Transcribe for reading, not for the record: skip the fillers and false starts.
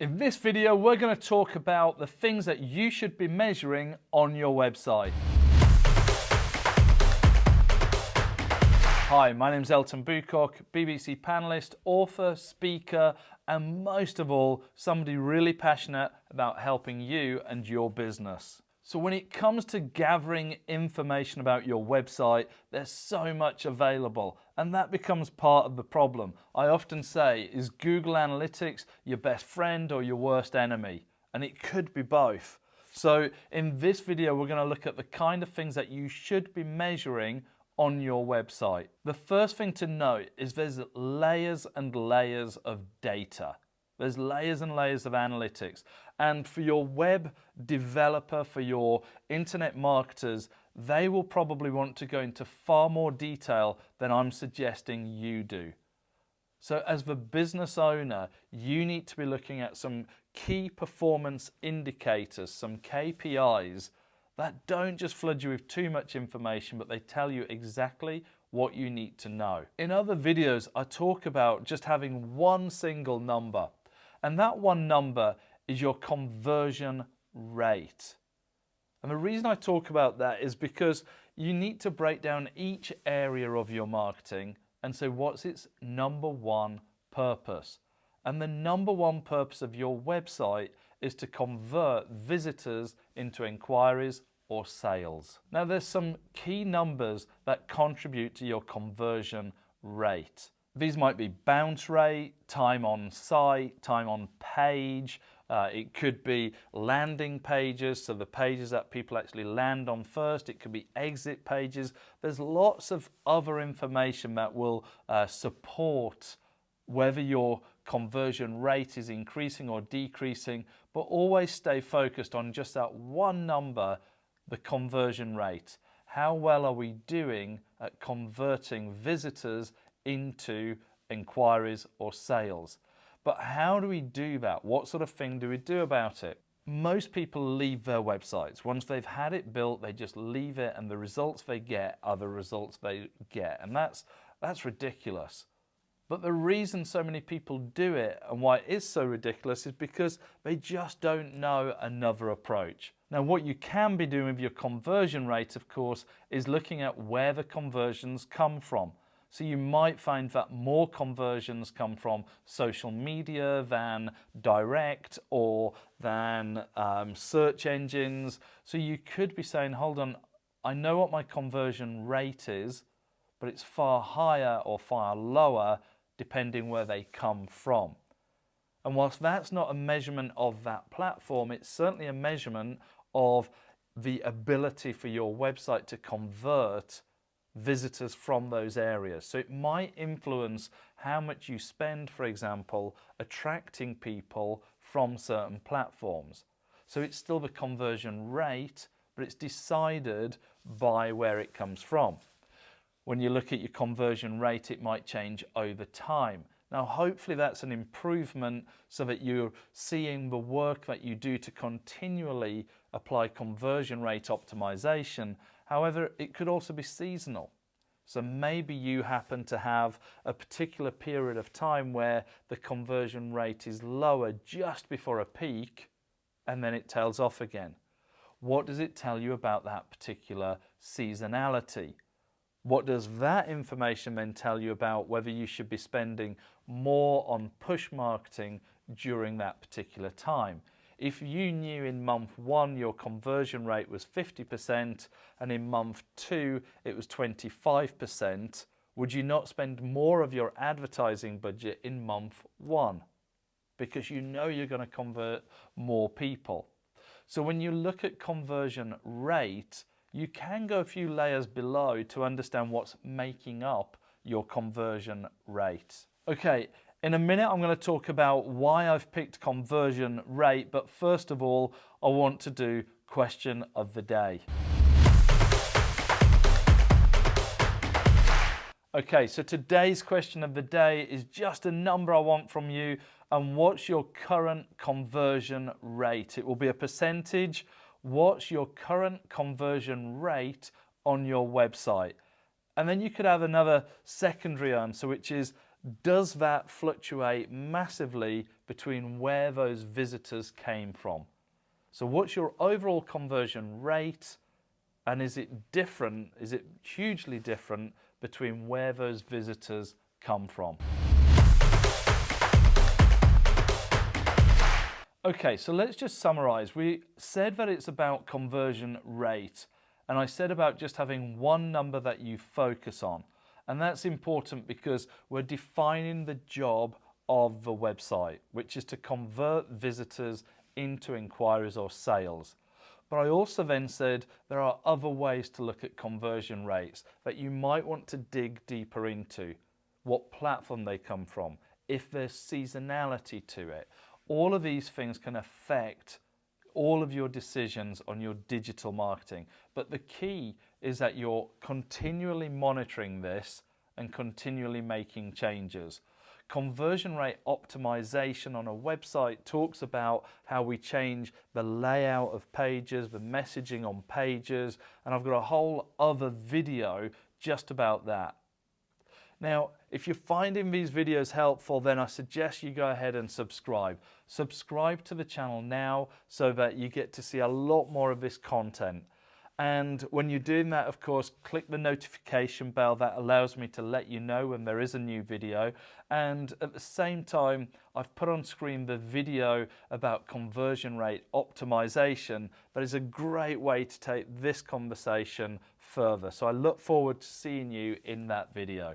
In this video, we're going to talk about the things that you should be measuring on your website. Hi, my name's Elton Bucock, BBC panelist, author, speaker, and most of all, somebody really passionate about helping you and your business. So when it comes to gathering information about your website, there's so much available, and that becomes part of the problem. I often say, is Google Analytics your best friend or your worst enemy? And it could be both. So in this video, we're going to look at the kind of things that you should be measuring on your website. The first thing to note is there's layers and layers of data. There's layers and layers of analytics. And for your web developer, for your internet marketers, they will probably want to go into far more detail than I'm suggesting you do. So as the business owner, you need to be looking at some key performance indicators, some KPIs that don't just flood you with too much information, but they tell you exactly what you need to know. In other videos, I talk about just having one single number. And that one number is your conversion rate. And the reason I talk about that is because you need to break down each area of your marketing and say what's its number one purpose. And the number one purpose of your website is to convert visitors into inquiries or sales. Now there's some key numbers that contribute to your conversion rate. These might be bounce rate, time on site, time on page. It could be landing pages, so the pages that people actually land on first. It could be exit pages. There's lots of other information that will support whether your conversion rate is increasing or decreasing, but always stay focused on just that one number, the conversion rate. How well are we doing at converting visitors into inquiries or sales? But how do we do that? What sort of thing do we do about it? Most people leave their websites. Once they've had it built, they just leave it, and the results they get are the results they get. And that's ridiculous. But the reason so many people do it and why it is so ridiculous is because they just don't know another approach. Now, what you can be doing with your conversion rate, of course, is looking at where the conversions come from. So you might find that more conversions come from social media than direct or than search engines. So you could be saying, hold on, I know what my conversion rate is, but it's far higher or far lower depending where they come from. And whilst that's not a measurement of that platform, it's certainly a measurement of the ability for your website to convert visitors from those areas. So it might influence how much you spend, for example, attracting people from certain platforms. So it's still the conversion rate, but it's decided by where it comes from. When you look at your conversion rate, it might change over time. Now, hopefully that's an improvement so that you're seeing the work that you do to continually apply conversion rate optimization. However, it could also be seasonal. So maybe you happen to have a particular period of time where the conversion rate is lower just before a peak, and then it tails off again. What does it tell you about that particular seasonality? What does that information then tell you about whether you should be spending more on push marketing during that particular time? If you knew in month 1 your conversion rate was 50% and in month 2 it was 25%, would you not spend more of your advertising budget in month 1? Because you know you're going to convert more people. So when you look at conversion rate, you can go a few layers below to understand what's making up your conversion rate. Okay, in a minute I'm going to talk about why I've picked conversion rate, but first of all, I want to do question of the day. Okay, so today's question of the day is just a number I want from you, and what's your current conversion rate? It will be a percentage. What's your current conversion rate on your website? And then you could have another secondary answer, which is does that fluctuate massively between where those visitors came from? So what's your overall conversion rate, and is it different, is it hugely different between where those visitors come from? Okay, so let's just summarize. We said that it's about conversion rate, and I said about just having one number that you focus on. And that's important because we're defining the job of the website, which is to convert visitors into inquiries or sales. But I also then said there are other ways to look at conversion rates that you might want to dig deeper into. What platform they come from, if there's seasonality to it. All of these things can affect all of your decisions on your digital marketing. But the key is that you're continually monitoring this and continually making changes. Conversion rate optimization on a website talks about how we change the layout of pages, the messaging on pages, and I've got a whole other video just about that. Now, if you're finding these videos helpful, then I suggest you go ahead and subscribe. Subscribe to the channel now so that you get to see a lot more of this content. And when you're doing that, of course, click the notification bell. That allows me to let you know when there is a new video. And at the same time, I've put on screen the video about conversion rate optimization. That is a great way to take this conversation further. So I look forward to seeing you in that video.